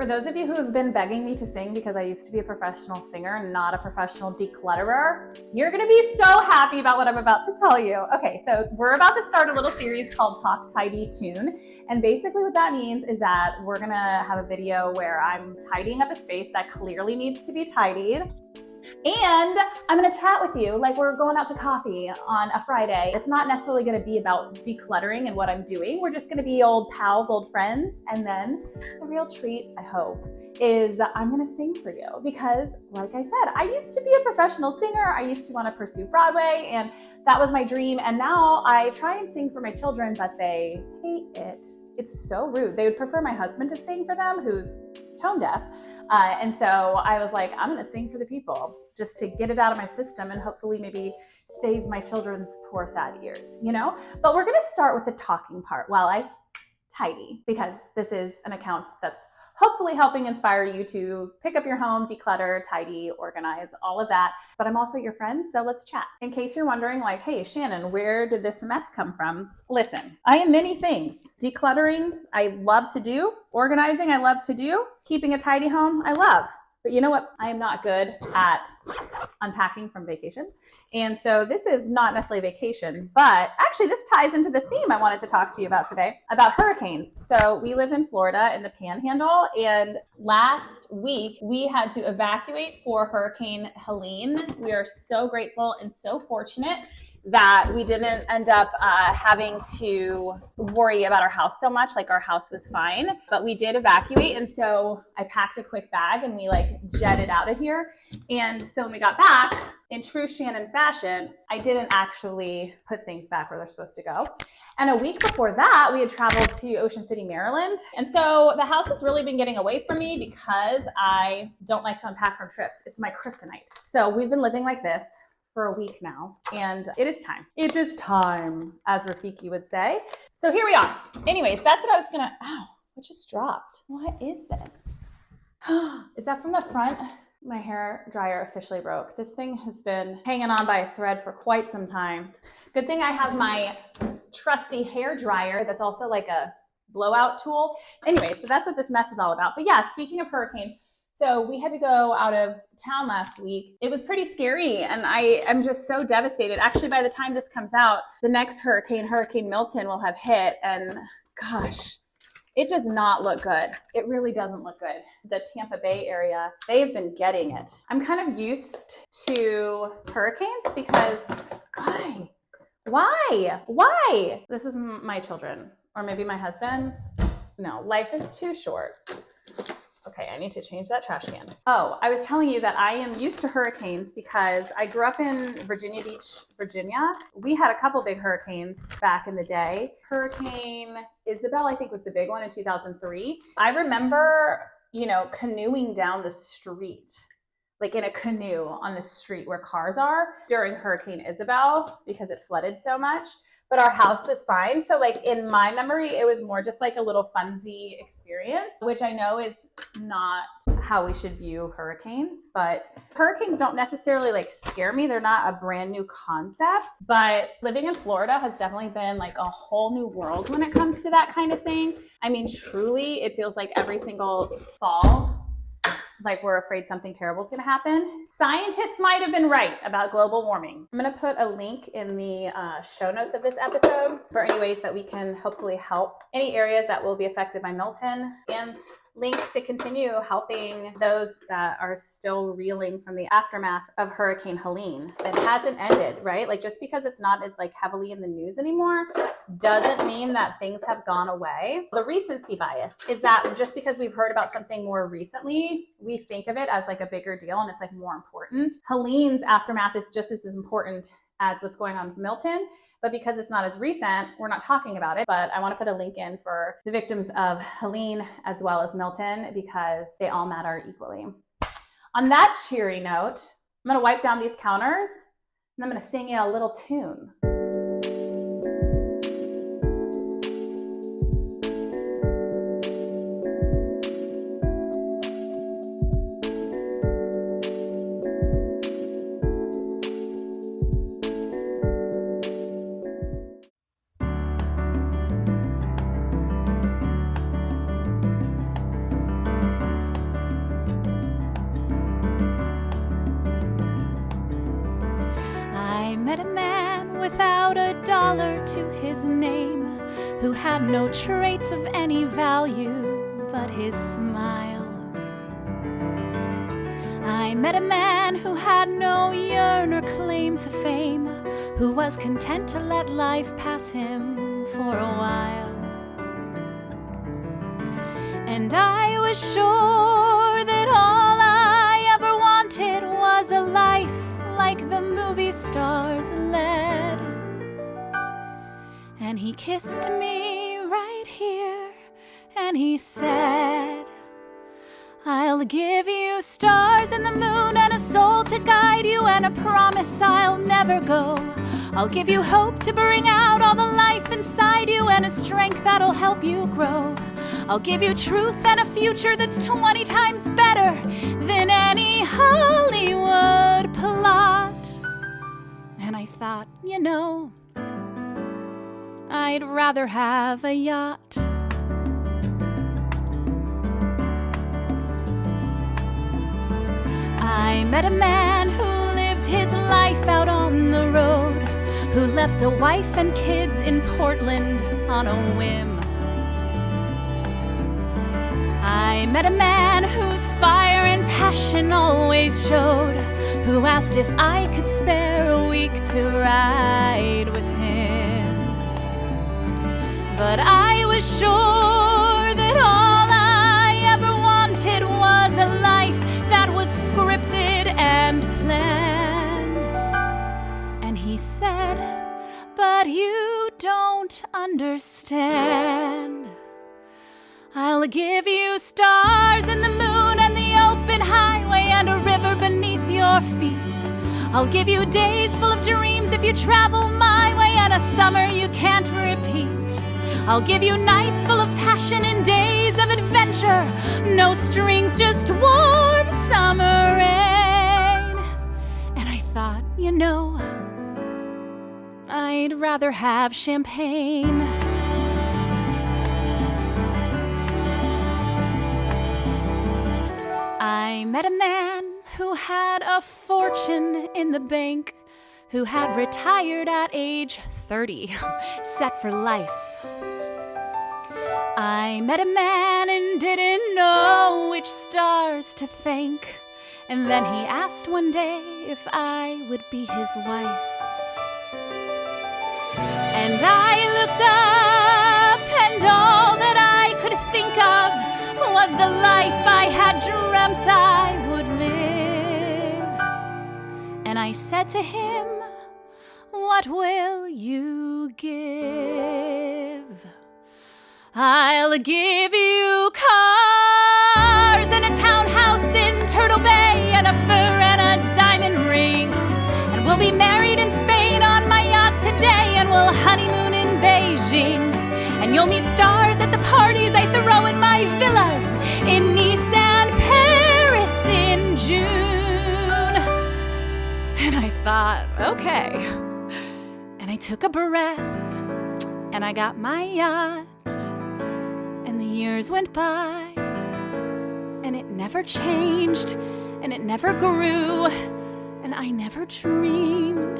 For those of you who have been begging me to sing because I used to be a professional singer and not a professional declutterer, you're gonna be so happy about what I'm about to tell you. Okay, so we're about to start a little series called Talk Tidy Tune. And basically what that means is that we're gonna have a video where I'm tidying up a space that clearly needs to be tidied. And I'm gonna chat with you like we're going out to coffee on a Friday. It's not necessarily gonna be about decluttering and what I'm doing. We're just gonna be old pals, old friends. And then the real treat, I hope, is I'm gonna sing for you because, like I said, I used to be a professional singer. I used to wanna pursue Broadway, and that was my dream. And now I try and sing for my children, but they hate it. It's so rude. They would prefer my husband to sing for them, who's tone deaf. And so I was like, I'm gonna sing for the people just to get it out of my system and hopefully maybe save my children's poor sad ears, you know? But we're gonna start with the talking part while I tidy, because this is an account that's hopefully helping inspire you to pick up your home, declutter, tidy, organize, all of that. But I'm also your friend, so let's chat. In case you're wondering, like, hey, Shannon, where did this mess come from? Listen, I am many things. Decluttering, I love to do. Organizing, I love to do. Keeping a tidy home, I love. But you know what? I am not good at unpacking from vacation. And so this is not necessarily vacation, but actually this ties into the theme I wanted to talk to you about today, about hurricanes. So we live in Florida in the Panhandle, and last week we had to evacuate for Hurricane Helene. We are so grateful and so fortunate that we didn't end up having to worry about our house so much. Like, our house was fine, but we did evacuate. And so I packed a quick bag and we like jetted out of here. And so when we got back, in true Shannon fashion, I didn't actually put things back where they're supposed to go. And a week before that, we had traveled to Ocean City, Maryland. And so the house has really been getting away from me because I don't like to unpack from trips. It's my kryptonite. So we've been living like this for a week now, and it is time. It is time, as Rafiki would say. So here we are. Anyways, that's what I was gonna, ow, what just dropped? What is this? Is that from the front? My hair dryer officially broke. This thing has been hanging on by a thread for quite some time. Good thing I have my trusty hair dryer that's also like a blowout tool. Anyway, so that's what this mess is all about. But yeah, speaking of hurricanes, so we had to go out of town last week. It was pretty scary, and I am just so devastated. Actually, by the time this comes out, the next hurricane, Hurricane Milton, will have hit, and gosh, it does not look good. It really doesn't look good. The Tampa Bay area, they've been getting it. I'm kind of used to hurricanes because why? This was my children, or maybe my husband. No, life is too short. Okay, I need to change that trash can. Oh, I was telling you that I am used to hurricanes because I grew up in Virginia Beach, Virginia. We had a couple big hurricanes back in the day. Hurricane Isabel, I think, was the big one in 2003. I remember, canoeing down the street, like in a canoe on the street where cars are during Hurricane Isabel because it flooded so much. But our house was fine. So like in my memory, it was more just like a little funsy experience, which I know is not how we should view hurricanes. But hurricanes don't necessarily like scare me. They're not a brand new concept. But living in Florida has definitely been like a whole new world when it comes to that kind of thing. I mean, truly, it feels like every single fall, like we're afraid something terrible is going to happen. Scientists might have been right about global warming. I'm going to put a link in the show notes of this episode for any ways that we can hopefully help any areas that will be affected by Milton, and links to continue helping those that are still reeling from the aftermath of Hurricane Helene. It hasn't ended, right? Like, just because it's not as like heavily in the news anymore doesn't mean that things have gone away. The recency bias is that just because we've heard about something more recently, we think of it as like a bigger deal and it's like more important. Helene's aftermath is just as important as what's going on with Milton. But because it's not as recent, we're not talking about it. But I want to put a link in for the victims of Helene as well as Milton because they all matter equally. On that cheery note, I'm going to wipe down these counters and I'm going to sing you a little tune. dollar to his name, who had no traits of any value but his smile. I met a man who had no yearn or claim to fame, who was content to let life pass him for a while. And I was sure that all I ever wanted was a life like the movie stars led. And he kissed me right here, and he said, I'll give you stars and the moon and a soul to guide you and a promise I'll never go. I'll give you hope to bring out all the life inside you and a strength that'll help you grow. I'll give you truth and a future that's 20 times better than any Hollywood plot. And I thought, you know, I'd rather have a yacht. I met a man who lived his life out on the road, who left a wife and kids in Portland on a whim. I met a man whose fire and passion always showed, who asked if I could spare a week to ride with him. But I was sure that all I ever wanted was a life that was scripted and planned. And he said, but you don't understand. I'll give you stars and the moon and the open highway and a river beneath your feet. I'll give you days full of dreams if you travel my way and a summer you can't repeat. I'll give you nights full of passion and days of adventure. No strings, just warm summer rain. And I thought, you know, I'd rather have champagne. I met a man who had a fortune in the bank, who had retired at age 30, set for life. I met a man and didn't know which stars to thank, and then he asked one day if I would be his wife. And I looked up, and all that I could think of was the life I had dreamt I would live. And I said to him, what will you give? I'll give you cars and a townhouse in Turtle Bay and a fur and a diamond ring. And we'll be married in Spain on my yacht today, and we'll honeymoon in Beijing. And you'll meet stars at the parties I throw in my villas in Nice and Paris in June. And I thought, okay. And I took a breath, and I got my yacht. And the years went by, and it never changed, and it never grew, and I never dreamed.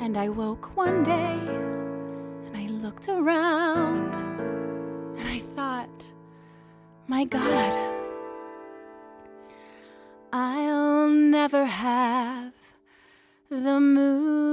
And I woke one day, and I looked around, and I thought, my God, I'll never have the moon.